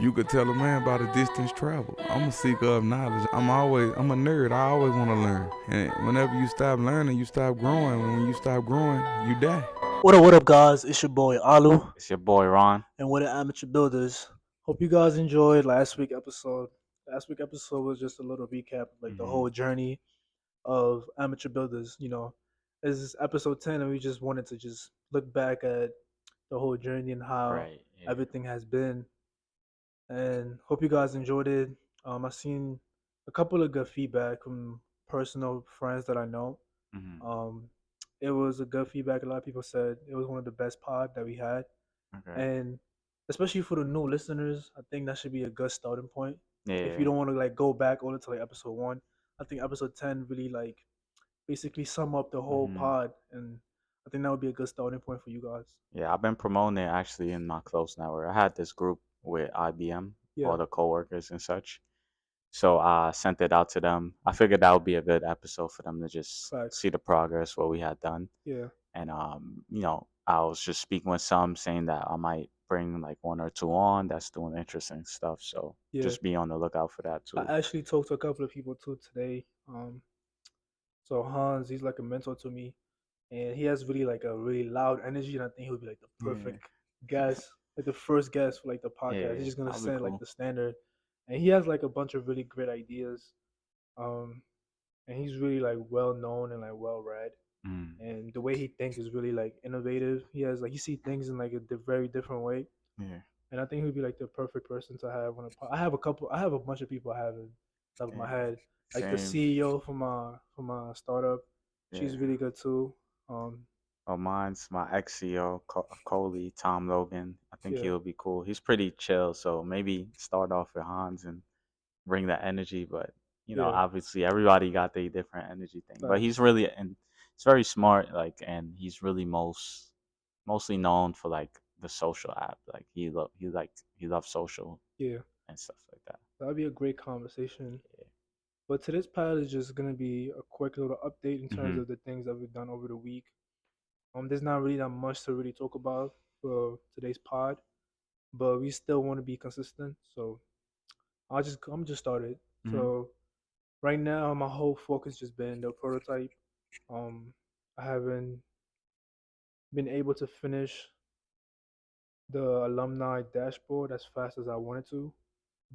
You could tell a man about a distance travel. I'm a seeker of knowledge. I'm a nerd. I always want to learn. And whenever you stop learning, you stop growing. And when you stop growing, you die. What up, guys? It's your boy Alou, It's your boy Ron. and we're the Amateur Builders. Hope you guys enjoyed last week episode. Last week episode was just a little recap of like the Hmm. whole journey of Amateur Builders. This is episode 10, and we just wanted to just look back at the whole journey and how Right. Yeah. everything has been. And hope you guys enjoyed it. I've seen a couple of good feedback from personal friends that I know. Hmm. Um, it was a good feedback. A lot of people said it was one of the best pod that we had, Okay. and especially for the new listeners, I think that should be a good starting point. If you Yeah. don't want to like go back all the to like episode one, I think episode 10 really like basically sum up the whole Hmm. pod, and I think that would be a good starting point for you guys. Yeah. I've been promoting it actually in my close network. I had this group with IBM, Yeah, all the coworkers and such. So I sent it out to them. I figured that would be a good episode for them to just facts. see the progress, what we had done. Yeah, And I was just speaking with some saying that I might bring like one or two on that's doing interesting stuff. So yeah. just be on the lookout for that too. I actually talked to a couple of people too today. So Hans, he's like a mentor to me, and he has really like a really loud energy, and I think he'll be like the Yeah. perfect guest, like the first guest for like the podcast. He's Yeah. just gonna That'll be set like cool. the standard, and he has like a bunch of really great ideas. Um, and he's really like well known and like well read, Mm. and the way he thinks is really like innovative. He has like he see things in like a very different way, Yeah. and I think he'd be like the perfect person to have on a I have a couple. I have a bunch of people I have in top of my Yeah. head. Like the Same. CEO from my startup, she's Yeah. really good too. Um, Oh, mine's my ex CEO, Coley, Tom Logan. I think yeah, he'll be cool. He's pretty chill, so maybe start off with Hans and bring that energy. But yeah, obviously everybody got their different energy thing. But he's facts. really and he's very smart, like, and he's really mostly known for like the social app. Like he loves social Yeah, and stuff like that. that'd be a great conversation. Yeah. But today's pod is just gonna be a quick little update in terms Hmm. of the things that we've done over the week. There's not really that much to really talk about for today's pod, but we still want to be consistent. So I'm just started. Hmm. So right now, my whole focus just been the prototype. Um, I haven't been able to finish the alumni dashboard as fast as I wanted to,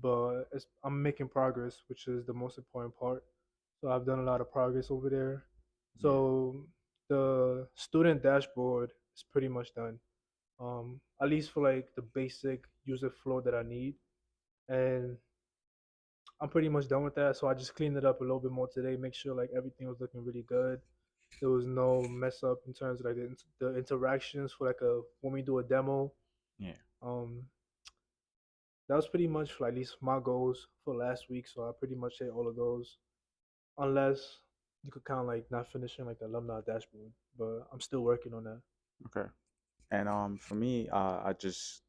but I'm making progress, which is the most important part. So I've done a lot of progress over there. Yeah. So the student dashboard is pretty much done. At least for like the basic user flow that I need, and I'm pretty much done with that. So I just cleaned it up a little bit more today, make sure like everything was looking really good. There was no mess up in terms of like the interactions for like a when we do a demo. Yeah. Um, that was pretty much for at least my goals for last week. So I pretty much hit all of those, unless you could count like not finishing like the alumni dashboard. But I'm still working on that. Okay. And for me, I just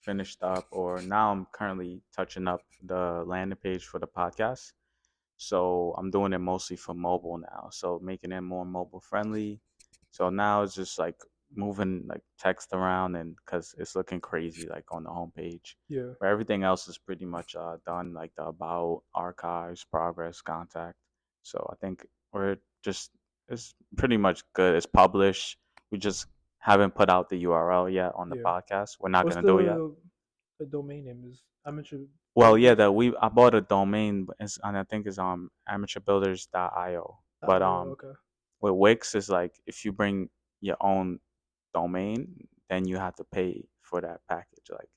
finished up, or now I'm currently touching up the landing page for the podcast. So I'm doing it mostly for mobile now. So making it more mobile friendly. So now it's just like moving like text around, and because it's looking crazy like on the homepage. Yeah, But everything else is pretty much done, like the about, archives, progress, contact. So I think we're just it's pretty much good. It's published. We just haven't put out the URL yet on the yeah. podcast. We're not What's gonna do it yet. the domain name is amateur Well, yeah, builders. that we I bought a domain, and I think it's amateurbuilders.io. But .io. Okay. with Wix is like if you bring your own domain, then you have to pay for that package. Like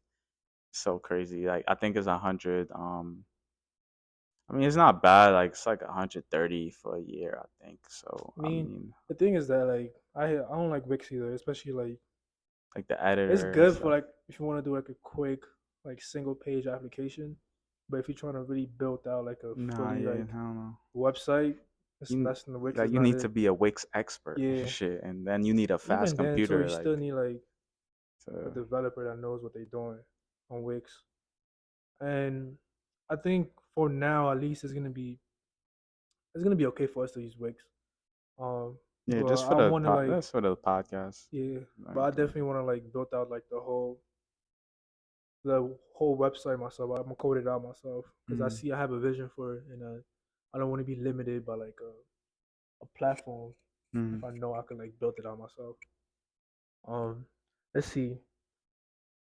so crazy. Like I think it's 100. I mean it's not bad. Like it's like 130 for a year. I think so. I I mean, mean the thing is that like I don't like Wix either, especially like like the it's editor and good for stuff. like if you want to do like a quick like single page application, but if you're trying to really build out like a Nah, fully yeah, like I don't know. website, You that's the Wix like is you not need to it. be a Wix expert and Yeah, shit, and then you need a fast even then too, you computer still like need like a to. developer that knows what they're doing on Wix. And I think for now, at least it's gonna be okay for us to use Wix. Yeah, But just for I the want to like that's for the podcast. yeah, but I Like, definitely want to like build out like the whole the whole website myself. I'm gonna code it out myself because Mm, I have a vision for it, and I don't want to be limited by like a platform. mm. If I know I can like build it out myself. Um, let's see.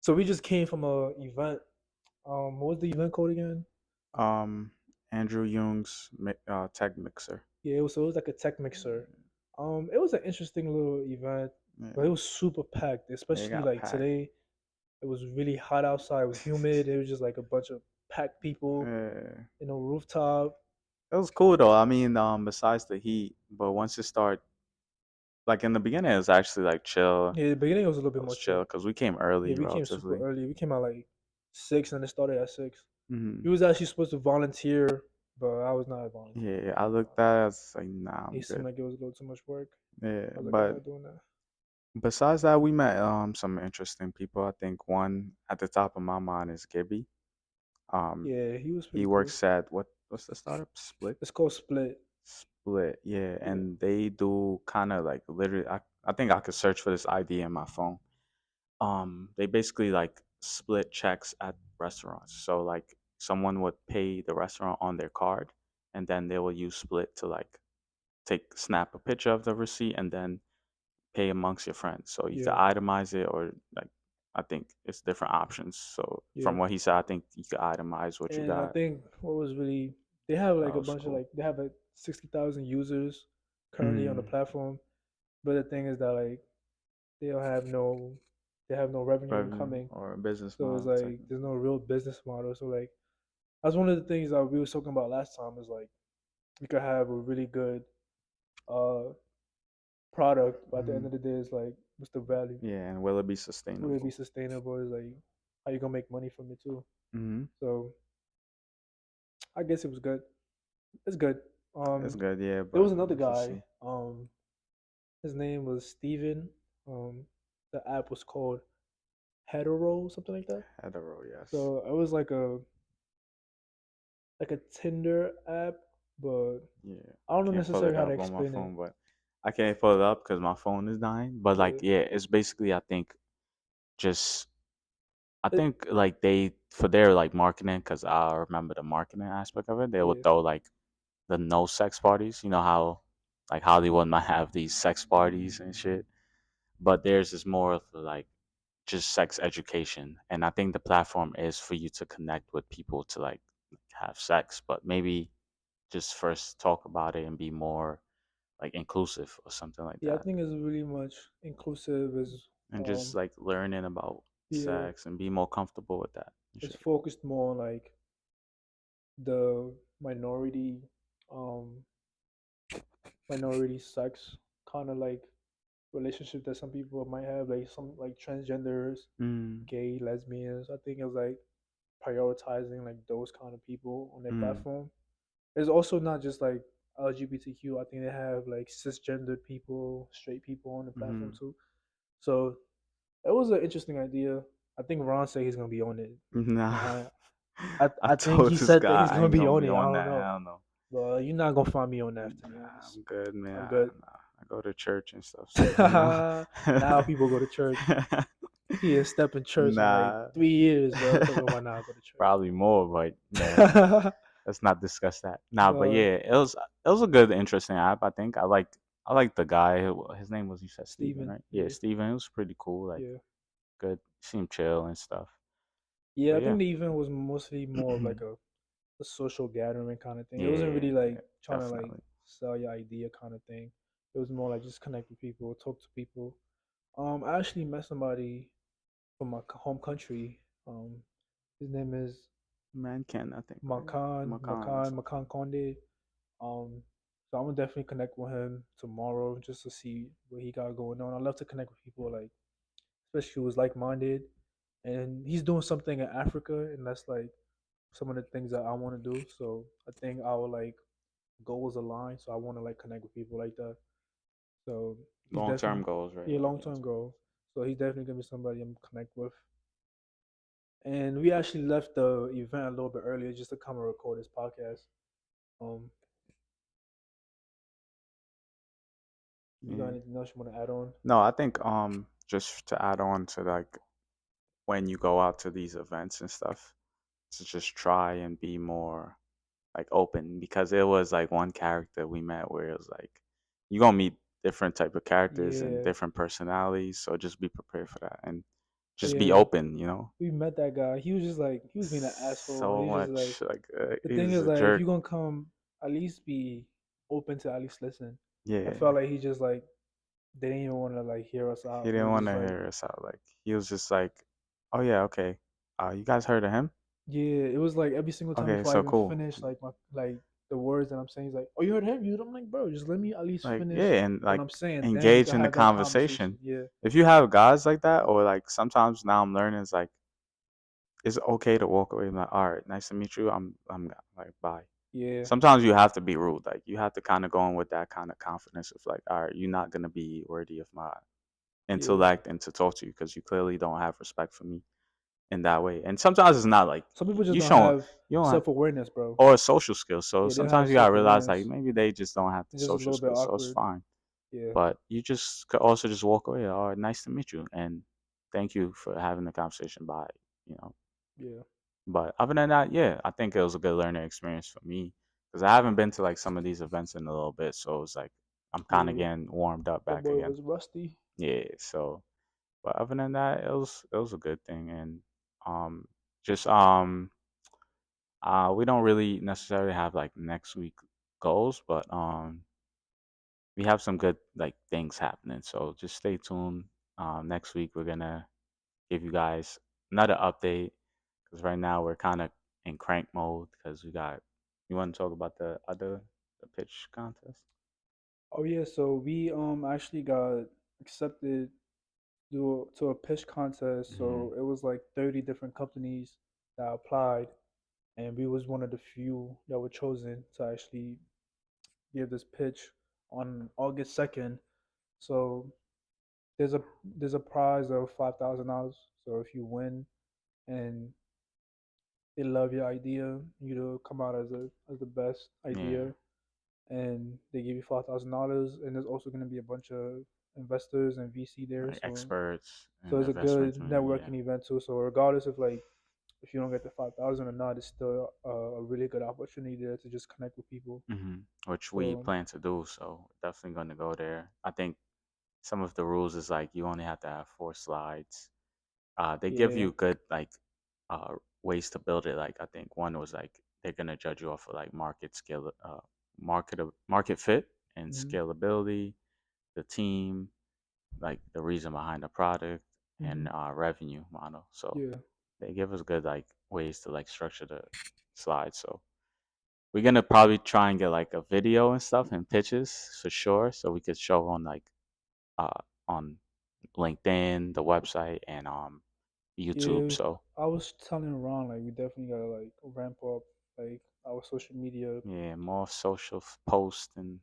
So we just came from a event. What was the event code again? Um, Andrew Jung's tech mixer. Yeah, it was like a tech mixer. It was an interesting little event, but it Yeah, was super packed. they Especially got like packed. today, it was really hot outside. It was humid. It was just like a bunch of packed people Yeah. in a rooftop. It was cool though. I mean, besides the heat, but once it started, like in the beginning, it was actually like chill. Yeah, the beginning was a little bit It more was chill chill. because we came Yeah, early we came super relatively. early. We came out like 6, and it started at 6. Hmm. We was actually supposed to volunteer, but I was not a volunteer. Yeah, I looked at it, I was like, nah, I'm It seemed good. like it was a little too much work. Yeah, I was like, I'm but not doing that. besides that, we met some interesting people. I think one at the top of my mind is Gibby. Um, Yeah, he was he pretty cool. works at what's the startup? Split. It's called Split. Split, yeah, Yeah, and they do kind of like literally. I think I could search for this ID in my phone. They basically like split checks at restaurants. So like someone would pay the restaurant on their card, and then they will use Split to like snap a picture of the receipt and then pay amongst your friends. So you could yeah, itemize it or like I think it's different options. So yeah. from what he said, I think you could itemize what you And I got. think what was really they have That like a was bunch of cool. like they have like 60,000 users currently on the Mm, platform. But the thing is that like they don't have no they have no revenue revenue incoming. or business So it's model like technically. there's no real business model. So like that's one of the things that we was talking about last time is like you could have a really good uh product, but at the end Mm, of the day it's like what's the value? yeah, and will it be Will it be sustainable? sustainable? Is like how you gonna make money from it too. Mm-hmm. So I guess it was good. It's good. It's Um good, yeah, there but was another we'll just guy, see. his name was Steven. The app was called Hetero, something like that. Hetero, yes. So it was like a Tinder app, but Yeah, I I don't know can't pull it necessarily how to up on my explain it. phone, but I can't pull it up because my phone is dying. But like, Yeah. yeah, it's basically I think just I It, think like they for their like marketing because I remember the marketing aspect of it. They would yeah. throw like the no sex parties. You know how like Hollywood might have these sex parties and shit, but theirs is more of like just sex education. And I think the platform is for you to connect with people to like have sex, but maybe just first talk about it and be more like inclusive or something like Yeah, I that. think it's really much inclusive as And just um like learning about yeah, sex and be more comfortable with that and it's shit. focused more on like the minority um minority sex kind of like relationship that some people might have, like some like transgenders, Mm, gay, lesbians. I think it's like prioritizing like those kind of people on their mm, platform. It's also not just like LGBTQ. I think they have like cisgendered people, straight people on the platform mm. too. So it was an interesting idea. I think Ron said he's gonna be on it. Nah, Uh, I I think told he this said that guy he's I gonna ain't be gonna on be it. I on don't that. know, Hell no. but you're not gonna find me on that. To be Nah, honest, I'm good, man. I'm good. I go to church and stuff, so you know. Now people go to church. He has stepped in church in like Nah, 3 years, bro. Talking about now I go to probably more, but yeah, church. let's not discuss that. Nah, but No, yeah, it was a good, interesting app. I think I liked the guy. His name was you said Steven, Steven. right? Yeah, Yeah, Steven. It was pretty cool. Like yeah, good, seemed chill and stuff. yeah. But I yeah, think the event was mostly more of like a social gathering kind of thing. It wasn't yeah, really like yeah, trying to like definitely. sell your idea kind of thing. It was more like just connect with people, talk to people. I actually met somebody from my home country. His name is Man, Ken, I think right, Makan Makan or Makan something. Makan Konde. Um, so I'm gonna definitely connect with him tomorrow just to see what he got going on. I love to connect with people like, especially who's like minded, and he's doing something in Africa, and that's like some of the things that I want to do. So I think our like goals align. So I want to like connect with people like that. So he's Long term definitely goals, right? yeah, Like long long term term. goal. So he's definitely gonna be somebody I'm connect with. And we actually left the event a little bit earlier just to come and record this podcast. Um, you got Yeah. anything else you want to add on? No, I think just to add on to like when you go out to these events and stuff to just try and be more like open because it was like one character we met where it was like you're gonna meet different type of characters and Yeah. different personalities, so just be prepared for that and Oh just be yeah. open, you know. We met that guy. He was just like he was being an asshole. So He's just like much like the thing he's is a like if jerk. you're gonna come, at least be open to at least listen. I Yeah, felt like he just like they didn't even want to like hear us he out. They didn't were want just to like hear us out. Like he was just like, oh yeah, okay, you guys heard of him? yeah. It was like every single time Okay, before I so even cool. finished like my like the words that I'm saying. He's like, oh, you heard him? You? I'm like, bro, just let me at least Like finish yeah, and what like I'm saying. Then we engage can in the have that conversation. conversation. Yeah, If you have guys like that, or like sometimes now I'm learning is like it's okay to walk away and like, all right, nice to meet you. I'm like bye. yeah, Sometimes you have to be rude. Like you have to kind of go in with that kind of confidence of like, all right, you're not gonna be worthy of my yeah. intellect and to talk to you because you clearly don't have respect for me in that way. And sometimes it's not like Some people just you don't showing have you don't have self awareness, bro. or social skills. So Yeah, they don't have sometimes you gotta self realize like awareness. maybe they just don't have the It's just a social little bit skills, so it's awkward. fine. Yeah, But you just could also just walk away. All right, nice to meet you, and thank you for having the conversation. Bye. You know. yeah, But other than that, yeah, I think it was a good learning experience for me because I haven't been to like some of these events in a little bit, so it's like I'm kind of yeah. getting warmed up That back boy again. was rusty. Yeah, so but other than that, it was a good thing, and um, just we don't really necessarily have like next week goals, but we have some good like things happening. So just stay tuned. Next week we're gonna give you guys another update because right now we're kind of in crank mode because we got. You want to talk about the pitch contest? Oh yeah, so we actually got accepted to a pitch contest. Hmm. So it was like 30 different companies that applied, and we was one of the few that were chosen to actually give this pitch on August 2nd. So there's a there's a prize of $5,000. So if you win and they love your idea, you know, come out as the best Yeah, idea, and they give you $5,000. And there's also going to be a bunch of investors and VC there, like so experts so in the it's a investment good community. Yeah. networking event too. So regardless of like if you don't get the 5,000 or not, it's still a really good opportunity there to just connect with people. Hmm. Which we So plan to do. So definitely going to go there. I think some of the rules is like you only have to have 4 slides. They give yeah, you good like uh ways to build it. Like I think one was like they're gonna judge you off of like market scale, market fit and hmm scalability, the team, like the reason behind the product, and hmm revenue model. So yeah, they give us good like ways to like structure the slides. So we're gonna probably try and get like a video and stuff and pitches for sure, so we could show uh on LinkedIn, the website, and YouTube. yeah. So I was telling Ron like we definitely gotta like ramp up like our social media. yeah, more social posts and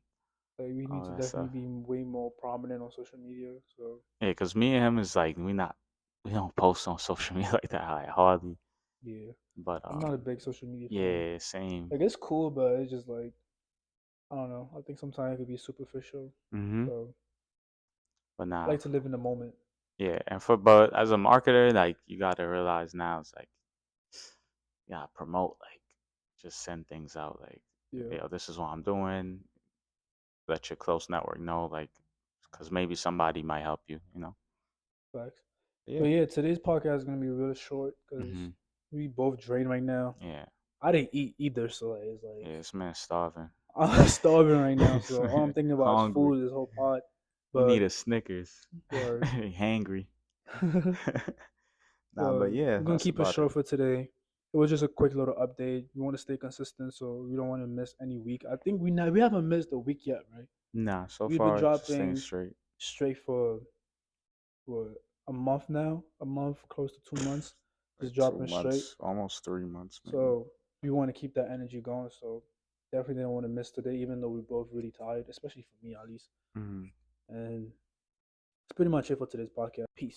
Like we need all to that definitely stuff. be way more prominent on social media. So Yeah, cause me and him is like we don't post on social media like that like hardly. yeah, But I'm not a big social media fan. yeah, same. Like it's cool, but it's just like I don't know. I think sometimes it could be superficial. Mhm. So But I nah, like to live in the moment. yeah, and for but as a marketer, like you gotta realize now it's like you gotta promote, like just send things out, like Yeah, yo, this is what I'm doing. Let your close network know, like, cause maybe somebody might help you, you know. facts. But Yeah. yeah, today's podcast is gonna be real short because Mhm. we both drained right now. Yeah. I didn't eat either, so like, it's Yeah. like This man's starving. I'm starving right now. This So all I'm man thinking about is hungry. food this whole pod. He need But a Snickers. word. Hangry. Nah, but But yeah, we're gonna that's keep it about it. short for today. It was just a quick little update. We want to stay consistent, so we don't want to miss any week. I think we haven't missed a week yet, right? Nah, so We've been far just staying dropping straight. straight for a month now, a month, close to 2 months, Like just two dropping straight. months, almost 3 months maybe. So we want to keep that energy going. So definitely don't want to miss today, even though we're both really tired, especially for me at least. Mhm. And that's pretty much it for today's podcast. Peace.